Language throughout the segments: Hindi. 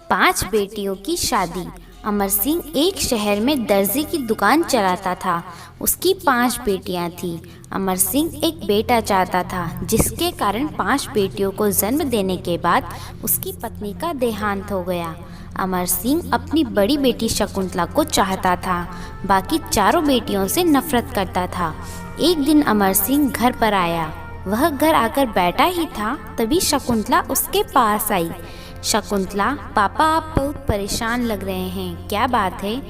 5 बेटियों की शादी। अमर सिंह एक शहर में दर्जी की दुकान चलाता था। उसकी 5 बेटियां थीं। अमर सिंह एक बेटा चाहता था, जिसके कारण 5 बेटियों को जन्म देने के बाद उसकी पत्नी का देहांत हो गया। अमर सिंह अपनी बड़ी बेटी शकुंतला को चाहता था, बाकी चारों बेटियों से नफरत करता था। एक दिन अमर सिंह घर पर आया। वह घर आकर बैठा ही था, तभी शकुंतला उसके पास आई। शकुंतला, पापा आप बहुत परेशान लग रहे हैं, क्या बात है?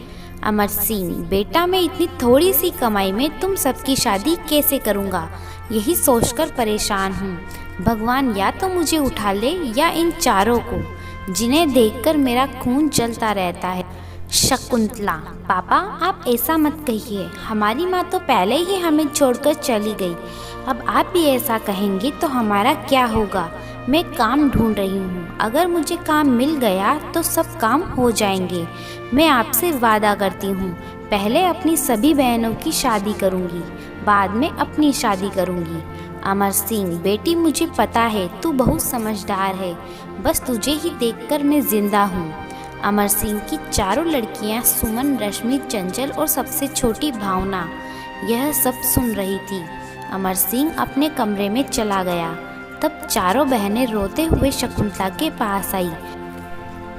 अमर सिंह, बेटा मैं इतनी थोड़ी सी कमाई में तुम सबकी शादी कैसे करूँगा, यही सोचकर परेशान हूँ। भगवान या तो मुझे उठा ले या इन चारों को, जिन्हें देखकर मेरा खून जलता रहता है। शकुंतला, पापा आप ऐसा मत कहिए, हमारी माँ तो पहले ही हमें छोड़कर चली गई। अब आप भी ऐसा कहेंगे तो हमारा क्या होगा? मैं काम ढूंढ रही हूँ, अगर मुझे काम मिल गया तो सब काम हो जाएंगे। मैं आपसे वादा करती हूँ, पहले अपनी सभी बहनों की शादी करूँगी, बाद में अपनी शादी करूँगी। अमर सिंह, बेटी मुझे पता है तू बहुत समझदार है, बस तुझे ही देखकर मैं जिंदा हूँ। अमर सिंह की चारों लड़कियाँ सुमन, रश्मि, चंचल और सबसे छोटी भावना यह सब सुन रही थी। अमर सिंह अपने कमरे में चला गया। तब चारों बहनें रोते हुए शकुंतला के पास आई।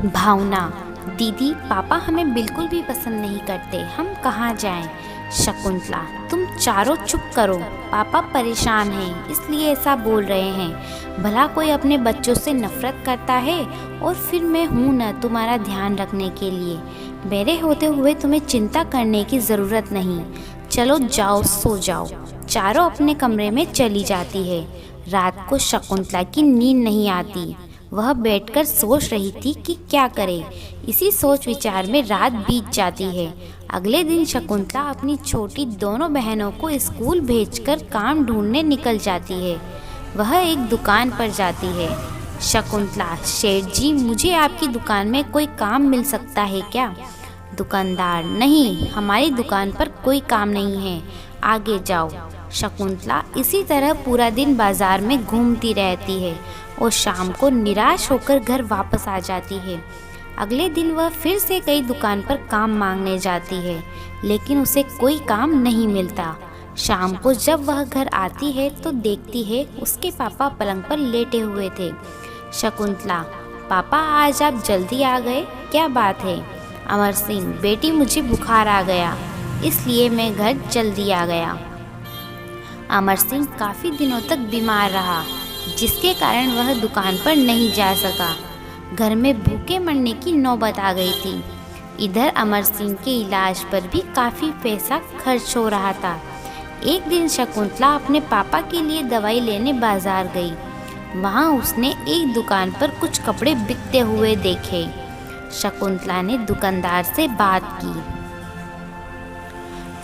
भावना, दीदी पापा हमें बिल्कुल भी पसंद नहीं करते, हम कहाँ जाएं? शकुंतला, तुम चारों चुप करो, पापा परेशान हैं इसलिए ऐसा बोल रहे हैं। भला कोई अपने बच्चों से नफरत करता है? और फिर मैं हूँ न तुम्हारा ध्यान रखने के लिए। मेरे होते हुए तुम्हें चिंता करने की ज़रूरत नहीं। चलो जाओ, सो जाओ। चारों अपने कमरे में चली जाती है। रात को शकुंतला की नींद नहीं आती। वह बैठकर सोच रही थी कि क्या करे। इसी सोच विचार में रात बीत जाती है। अगले दिन शकुंतला अपनी छोटी दोनों बहनों को स्कूल भेजकर काम ढूंढने निकल जाती है। वह एक दुकान पर जाती है। शकुंतला, सेठ जी मुझे आपकी दुकान में कोई काम मिल सकता है क्या? दुकानदार, नहीं, हमारी दुकान पर कोई काम नहीं है, आगे जाओ। शकुंतला इसी तरह पूरा दिन बाजार में घूमती रहती है और शाम को निराश होकर घर वापस आ जाती है। अगले दिन वह फिर से कई दुकान पर काम मांगने जाती है, लेकिन उसे कोई काम नहीं मिलता। शाम को जब वह घर आती है तो देखती है उसके पापा पलंग पर लेटे हुए थे। शकुंतला, पापा आज आप जल्दी आ गए, क्या बात है? अमर सिंह, बेटी मुझे बुखार आ गया, इसलिए मैं घर जल्दी आ गया। अमर सिंह काफ़ी दिनों तक बीमार रहा, जिसके कारण वह दुकान पर नहीं जा सका। घर में भूखे मरने की नौबत आ गई थी। इधर अमर सिंह के इलाज पर भी काफ़ी पैसा खर्च हो रहा था। एक दिन शकुंतला अपने पापा के लिए दवाई लेने बाजार गई। वहाँ उसने एक दुकान पर कुछ कपड़े बिकते हुए देखे। शकुंतला ने दुकानदार से बात की।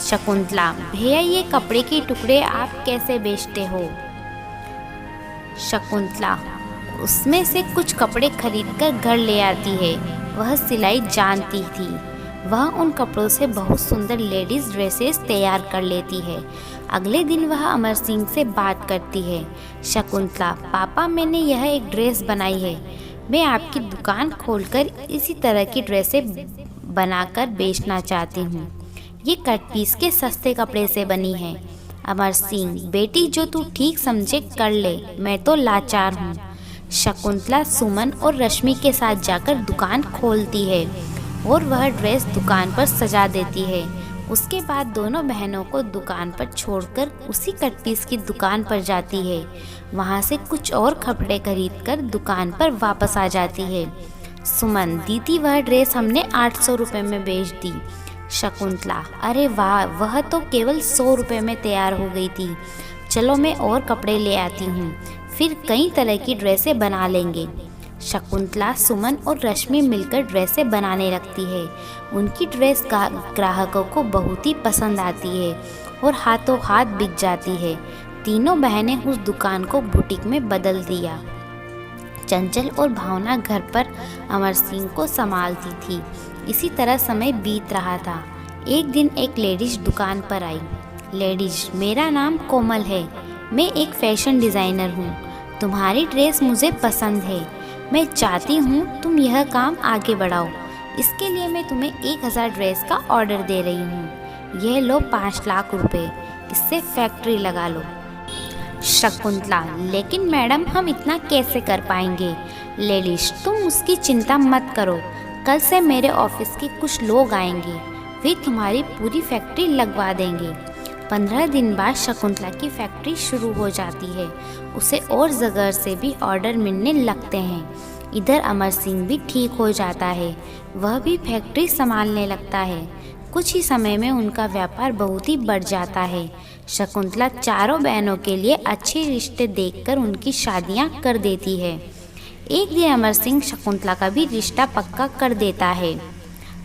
शकुंतला, भैया ये कपड़े के टुकड़े आप कैसे बेचते हो? शकुंतला उसमें से कुछ कपड़े खरीदकर घर ले आती है। वह सिलाई जानती थी। वह उन कपड़ों से बहुत सुंदर लेडीज़ ड्रेसेस तैयार कर लेती है। अगले दिन वह अमर सिंह से बात करती है। शकुंतला, पापा मैंने यह एक ड्रेस बनाई है, मैं आपकी दुकान खोलकर इसी तरह की ड्रेसें बनाकर बेचना चाहती हूँ। ये कट पीस के सस्ते कपड़े से बनी है। अमर सिंह, बेटी जो तू ठीक समझे कर ले, मैं तो लाचार हूँ। शकुंतला सुमन और रश्मि के साथ जाकर दुकान खोलती है और वह ड्रेस दुकान पर सजा देती है। उसके बाद दोनों बहनों को दुकान पर छोड़कर उसी कट पीस की दुकान पर जाती है। वहाँ से कुछ और कपड़े खरीदकर दुकान पर वापस आ जाती है। सुमन, दीदी वह ड्रेस हमने 800 रुपये में बेच दी। शकुंतला, अरे वाह, वह तो केवल 100 रुपये में तैयार हो गई थी। चलो मैं और कपड़े ले आती हूँ, फिर कई तरह की ड्रेसें बना लेंगे। शकुंतला, सुमन और रश्मि मिलकर ड्रेसें बनाने लगती है। उनकी ड्रेस ग्राहकों को बहुत ही पसंद आती है और हाथों हाथ बिक जाती है। तीनों बहनें उस दुकान को बुटीक में बदल दिया। चंचल और भावना घर पर अमर सिंह को संभालती थी। इसी तरह समय बीत रहा था। एक दिन एक लेडीज दुकान पर आई। लेडीज, मेरा नाम कोमल है, मैं एक फैशन डिज़ाइनर हूँ। तुम्हारी ड्रेस मुझे पसंद है, मैं चाहती हूँ तुम यह काम आगे बढ़ाओ। इसके लिए मैं तुम्हें 1000 ड्रेस का ऑर्डर दे रही हूँ। यह लो 5 लाख रुपए, इससे फैक्ट्री लगा लो। शकुंतला, लेकिन मैडम हम इतना कैसे कर पाएंगे? लेलिश, तुम उसकी चिंता मत करो। कल से मेरे ऑफिस के कुछ लोग आएंगे, वे तुम्हारी पूरी फैक्ट्री लगवा देंगे। 15 दिन बाद शकुंतला की फैक्ट्री शुरू हो जाती है। उसे और जगह से भी ऑर्डर मिलने लगते हैं। इधर अमर सिंह भी ठीक हो जाता है, वह भी फैक्ट्री संभालने लगता है। कुछ ही समय में उनका व्यापार बहुत ही बढ़ जाता है। शकुंतला चारों बहनों के लिए अच्छे रिश्ते देखकर उनकी शादियां कर देती है। एक दिन अमर सिंह शकुंतला का भी रिश्ता पक्का कर देता है।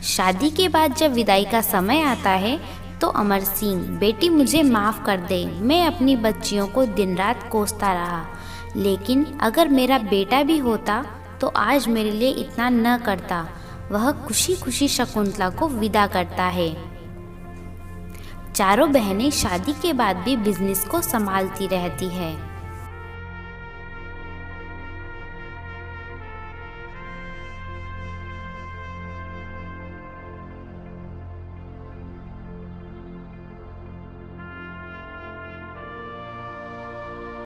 शादी के बाद जब विदाई का समय आता है तो अमर सिंह, बेटी मुझे माफ़ कर दे, मैं अपनी बच्चियों को दिन रात कोसता रहा, लेकिन अगर मेरा बेटा भी होता तो आज मेरे लिए इतना न करता। वह खुशी खुशी शकुंतला को विदा करता है। चारों बहनें शादी के बाद भी बिजनेस को संभालती रहती है।